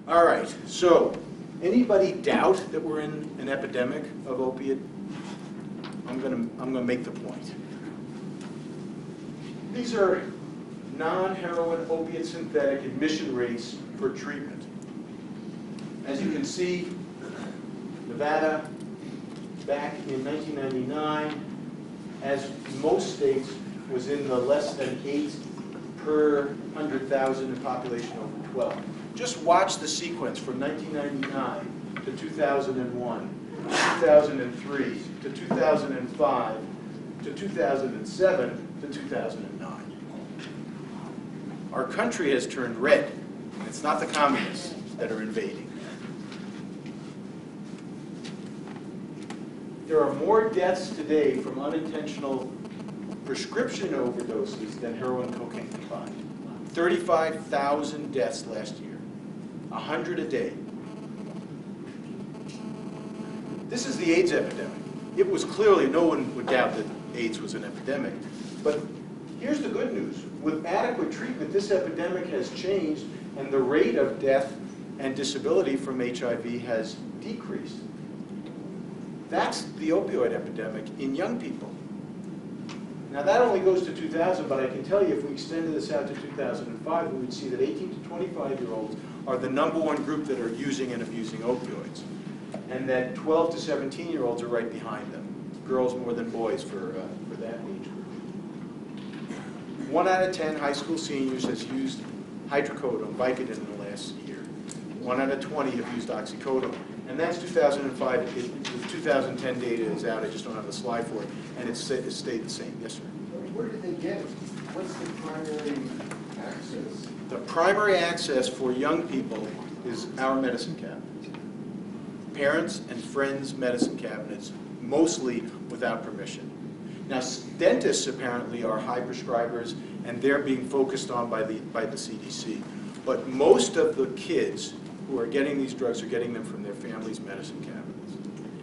All right, so anybody doubt that we're in an epidemic of opiate? I'm gonna make the point. These are non-heroin opiate synthetic admission rates for treatment. As you can see, Nevada, back in 1999, as most states, was in the less than 8 per 100,000 in population over 12. Just watch the sequence from 1999 to 2001, 2003 to 2005 to 2007 to 2009. Our country has turned red. It's not the communists that are invading. There are more deaths today from unintentional prescription overdoses than heroin and cocaine combined. 35,000 deaths last year, 100 a day. This is the AIDS epidemic. It was clearly, no one would doubt that AIDS was an epidemic. But here's the good news. With adequate treatment, this epidemic has changed, and the rate of death and disability from HIV has decreased. That's the opioid epidemic in young people. Now that only goes to 2000, but I can tell you if we extended this out to 2005, we would see that 18 to 25-year-olds are the #1 group that are using and abusing opioids. And that 12 to 17-year-olds are right behind them. Girls more than boys for that age group. 1 out of 10 high school seniors has used hydrocodone, Vicodin in the last year. 1 out of 20 have used oxycodone. And that's 2005. The 2010 data is out. I just don't have the slide for it. And it's stayed the same. Yes, sir? Where did they get it? What's the primary access? The primary access for young people is our medicine cabinets. Parents and friends' medicine cabinets, mostly without permission. Now, dentists apparently are high prescribers, and they're being focused on by the CDC. But most of the kids who are getting these drugs are getting them from their family's medicine cabinets.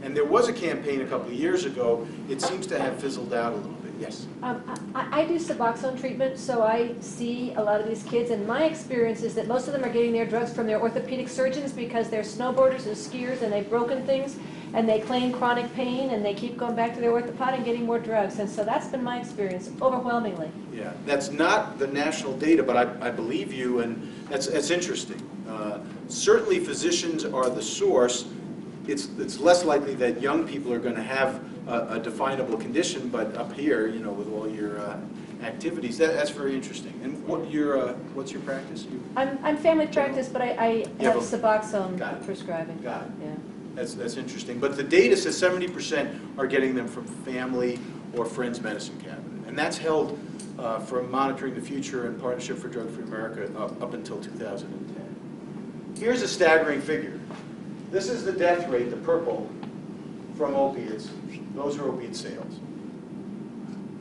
And there was a campaign a couple of years ago. It seems to have fizzled out a little bit. Yes? I do Suboxone treatment, so I see a lot of these kids, and my experience is that most of them are getting their drugs from their orthopedic surgeons because they're snowboarders and skiers and they've broken things, and they claim chronic pain, and they keep going back to their orthopod and getting more drugs. And so that's been my experience, overwhelmingly. Yeah, that's not the national data, but I believe you, and that's interesting. Certainly physicians are the source. It's less likely that young people are going to have a definable condition, but up here, you know, with all your activities, that's very interesting. And what's your practice? I'm family practice, but I have Suboxone prescribing. Got it. Yeah. That's interesting. But the data says 70% are getting them from family or friends' medicine cabinet. And that's held from Monitoring the Future and Partnership for Drug-Free America up until 2010. Here's a staggering figure. This is the death rate, the purple, from opiates. Those are opiate sales.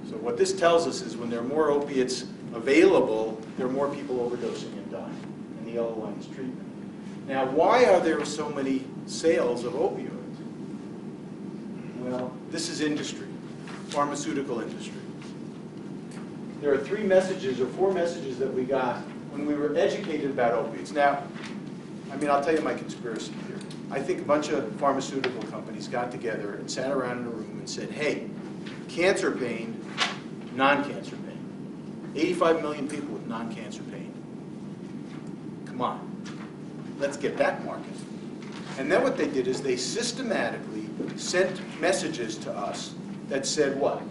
So what this tells us is when there are more opiates available, there are more people overdosing and dying. And the yellow line is treatment. Now, why are there so many sales of opioids? Well, this is industry, pharmaceutical industry. There are 3 messages or 4 messages that we got when we were educated about opiates. Now, I mean, I'll tell you my conspiracy theory. I think a bunch of pharmaceutical companies got together and sat around in a room and said, hey, cancer pain, non-cancer pain. 85 million people with non-cancer pain. Come on, let's get that market. And then what they did is they systematically sent messages to us that said what?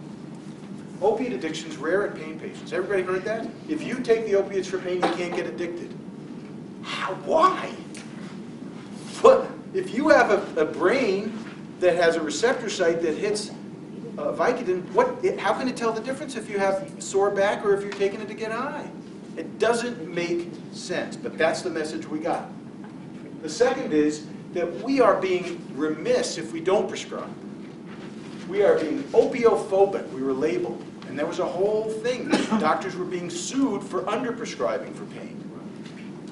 Opiate addiction's rare in pain patients. Everybody heard that? If you take the opiates for pain, you can't get addicted. How? Why? What? If you have a brain that has a receptor site that hits Vicodin, how can it tell the difference if you have sore back or if you're taking it to get high? It doesn't make sense, but that's the message we got. The second is that we are being remiss if we don't prescribe. We are being opiophobic, we were labeled. And there was a whole thing. Doctors were being sued for underprescribing for pain.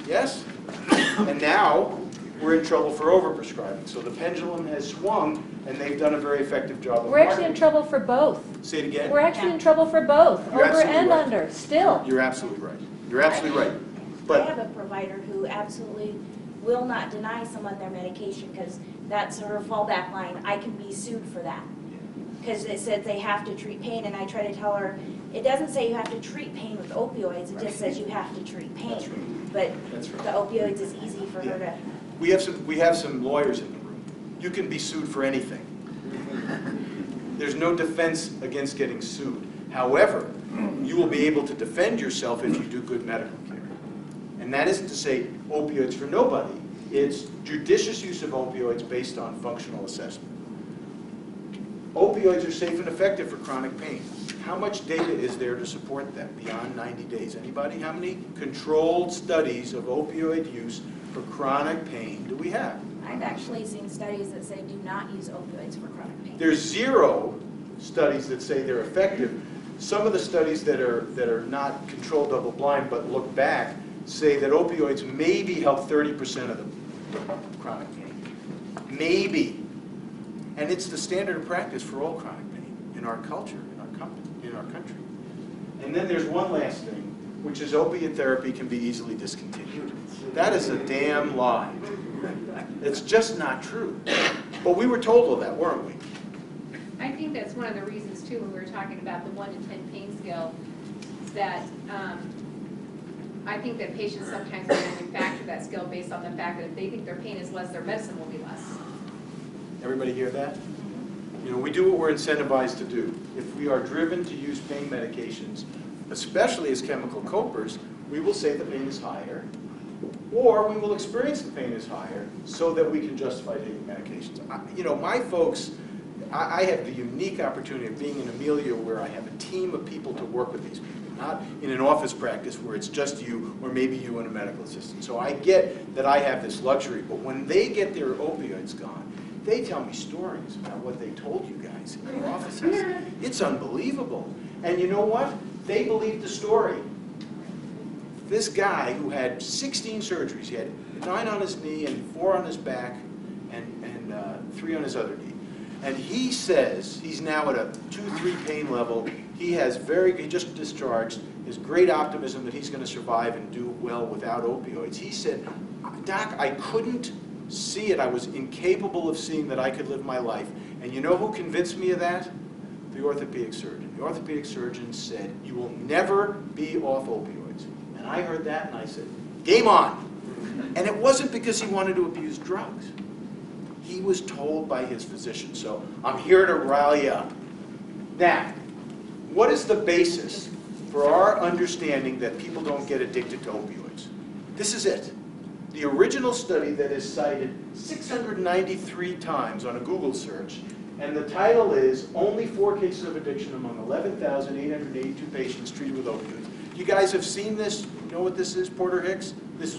Yes? And now we're in trouble for overprescribing. So the pendulum has swung, and they've done a very effective job of We're actually in trouble for both. Say it again. We're actually in trouble for both, You're over and right. under, still. You're absolutely right. You're absolutely right. I have a provider who absolutely will not deny someone their medication because that's her fallback line. I can be sued for that. Because it says they have to treat pain, and I try to tell her, it doesn't say you have to treat pain with opioids, it just says you have to treat pain. That's right. But That's right. the opioids is easy for her to. We have some lawyers in the room. You can be sued for anything. There's no defense against getting sued. However, you will be able to defend yourself if you do good medical care. And that isn't to say opioids for nobody. It's judicious use of opioids based on functional assessment. Opioids are safe and effective for chronic pain. How much data is there to support that beyond 90 days? Anybody? How many controlled studies of opioid use for chronic pain do we have? I've actually seen studies that say do not use opioids for chronic pain. There's 0 studies that say they're effective. Some of the studies that are not controlled double-blind but look back say that opioids maybe help 30% of the chronic pain. Maybe. And it's the standard of practice for all chronic pain in our culture, in our country. And then there's one last thing, which is opiate therapy can be easily discontinued. That is a damn lie. It's just not true. But we were told all that, weren't we? I think that's one of the reasons too, when we were talking about the 1 to 10 pain scale, that I think that patients sometimes manufacture that scale based on the fact that if they think their pain is less, their medicine will be less. Everybody hear that? You know, we do what we're incentivized to do. If we are driven to use pain medications, especially as chemical copers, we will say the pain is higher, or we will experience the pain is higher so that we can justify taking medications. You know, my folks, I have the unique opportunity of being in Amelia where I have a team of people to work with these people, not in an office practice where it's just you or maybe you and a medical assistant. So I get that I have this luxury, but when they get their opioids gone, they tell me stories about what they told you guys in their offices. It's unbelievable. And you know what? They believe the story. This guy who had 16 surgeries, he had 9 on his knee and 4 on his back and 3 on his other knee. And he says he's now at a 2-3 pain level. He just discharged, his great optimism that he's going to survive and do well without opioids. He said, Doc, I couldn't see it. I was incapable of seeing that I could live my life. And you know who convinced me of that? The orthopedic surgeon. The orthopedic surgeon said, you will never be off opioids. And I heard that and I said, game on. And it wasn't because he wanted to abuse drugs. He was told by his physician. So I'm here to rally you up. Now, what is the basis for our understanding that people don't get addicted to opioids? This is it. The original study that is cited 693 times on a Google search, and the title is Only 4 Cases of Addiction Among 11,882 Patients Treated with Opioids. You guys have seen this? You know what this is, Porter Hicks? This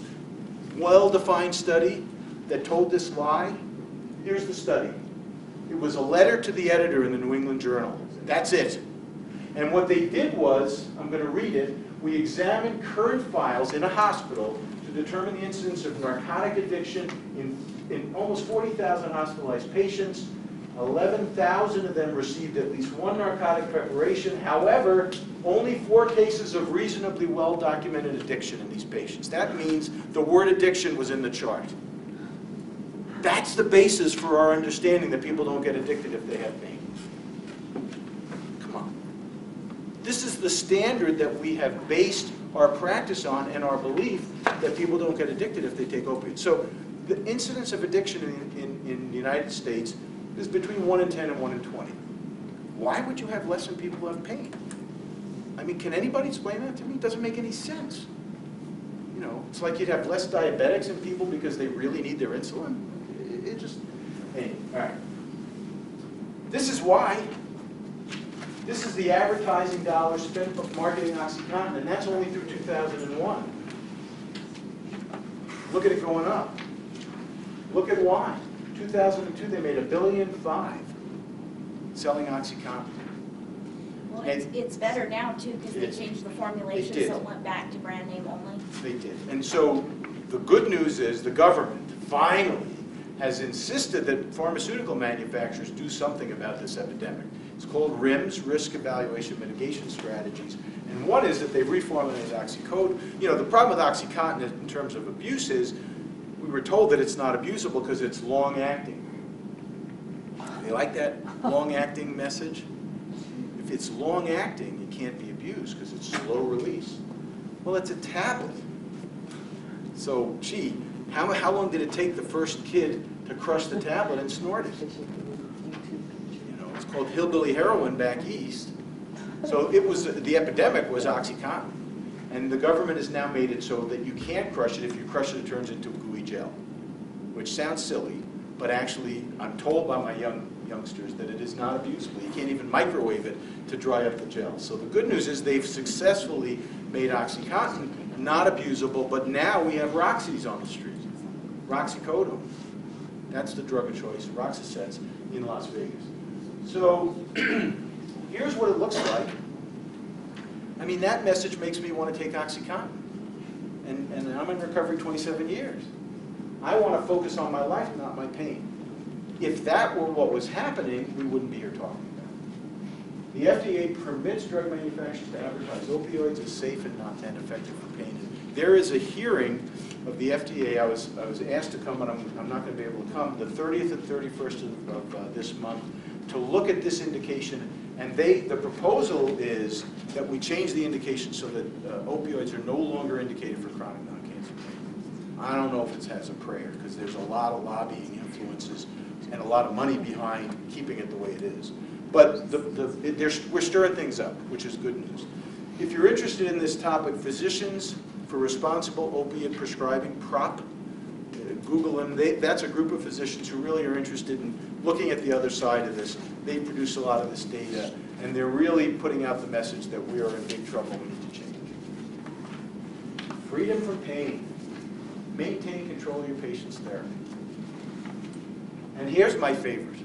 well-defined study that told this lie? Here's the study. It was a letter to the editor in the New England Journal. That's it. And what they did was, I'm going to read it, we examined current files in a hospital to determine the incidence of narcotic addiction in almost 40,000 hospitalized patients. 11,000 of them received at least 1 narcotic preparation. However, only 4 cases of reasonably well-documented addiction in these patients. That means the word addiction was in the chart. That's the basis for our understanding that people don't get addicted if they have pain. Come on. This is the standard that we have based our practice on and our belief that people don't get addicted if they take opiates. So the incidence of addiction in the United States is between 1 in 10 and 1 in 20. Why would you have less in people who have pain? I mean, can anybody explain that to me? It doesn't make any sense. You know, it's like you'd have less diabetics in people because they really need their insulin. It just, anyway, all right. This is why. This is the advertising dollars spent marketing OxyContin, and that's only through 2001. Look at it going up. Look at why. 2002, they made $1.5 billion selling OxyContin. Well, it's better now too because they changed the formulation so it went back to brand name only. They did. And so the good news is the government finally has insisted that pharmaceutical manufacturers do something about this epidemic. It's called RIMS, Risk Evaluation Mitigation Strategies. And one is that they've reformulated oxycodone. You know, the problem with OxyContin in terms of abuse is we were told that it's not abusable because it's long-acting. You like that long-acting message? If it's long-acting, it can't be abused because it's slow release. Well, it's a tablet. So, gee, how long did it take the first kid to crush the tablet and snort it? You know, it's called hillbilly heroin back east. So it was, the epidemic was OxyContin. And the government has now made it so that you can't crush it. If you crush it, it turns into a gooey gel, which sounds silly, but actually I'm told by my youngsters that it is not abusable. You can't even microwave it to dry up the gel. So the good news is they've successfully made OxyContin not abusable, but now we have Roxy's on the street. Roxycodone. That's the drug of choice, Roxicets in Las Vegas. So here's what it looks like. I mean, that message makes me want to take OxyContin. And I'm in recovery 27 years. I want to focus on my life, not my pain. If that were what was happening, we wouldn't be here talking about it. The FDA permits drug manufacturers to advertise opioids as safe and not effective for pain. There is a hearing of the FDA. I was asked to come, but I'm not going to be able to come, the 30th and 31st of this month, to look at this indication. And the proposal is that we change the indication so that opioids are no longer indicated for chronic non-cancer pain. I don't know if it has a prayer, because there's a lot of lobbying influences and a lot of money behind keeping it the way it is. But we're stirring things up, which is good news. If you're interested in this topic, Physicians for Responsible Opiate Prescribing, PROP, Google them. That's a group of physicians who really are interested in looking at the other side of this. They produce a lot of this data, and they're really putting out the message that we are in big trouble, we need to change. Freedom from pain. Maintain control of your patient's therapy. And here's my favorite.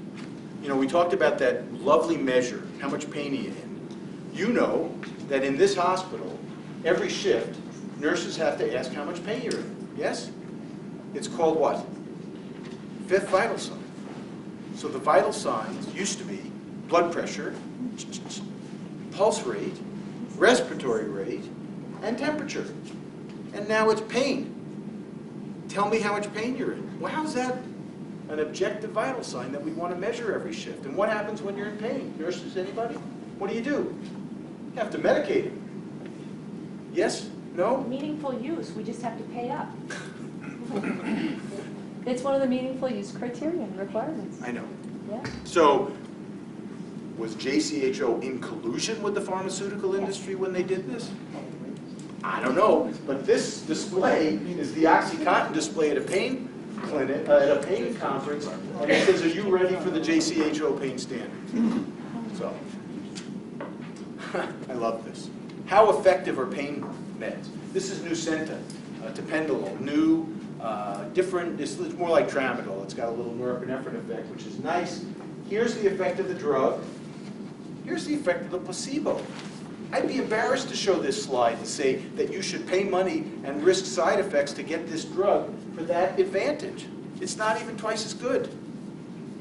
You know, we talked about that lovely measure, how much pain are you in? You know that in this hospital, every shift, nurses have to ask how much pain you're in. Yes? It's called what? Fifth vital sign. So the vital signs used to be blood pressure, pulse rate, respiratory rate, and temperature. And now it's pain. Tell me how much pain you're in. Well, how's that an objective vital sign that we want to measure every shift? And what happens when you're in pain? Nurses, anybody? What do? You have to medicate him. Yes? No? Meaningful use, we just have to pay up. It's one of the meaningful use criteria and requirements. I know. Yeah. So, was JCHO in collusion with the pharmaceutical industry when they did this? I don't know, but this display is the OxyContin display at a pain clinic, at a pain conference, and it says, "Are you ready for the JCHO pain standard?" So, I love this. How effective are pain meds? This is Nucenta, Tapendalol, new, different. It's more like Tramadol. It's got a little norepinephrine effect, which is nice. Here's the effect of the drug. Here's the effect of the placebo. I'd be embarrassed to show this slide and say that you should pay money and risk side effects to get this drug for that advantage. It's not even twice as good.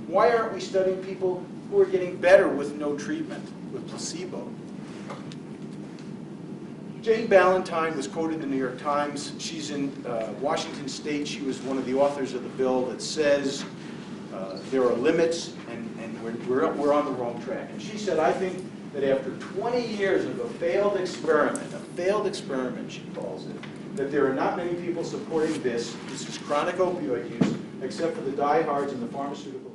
Why aren't we studying people who are getting better with no treatment, with placebo? Jane Ballantyne was quoted in the New York Times. She's in Washington State. She was one of the authors of the bill that says there are limits and we're on the wrong track. And she said, I think that after 20 years of a failed experiment, she calls it, that there are not many people supporting this is chronic opioid use, except for the diehards in the pharmaceutical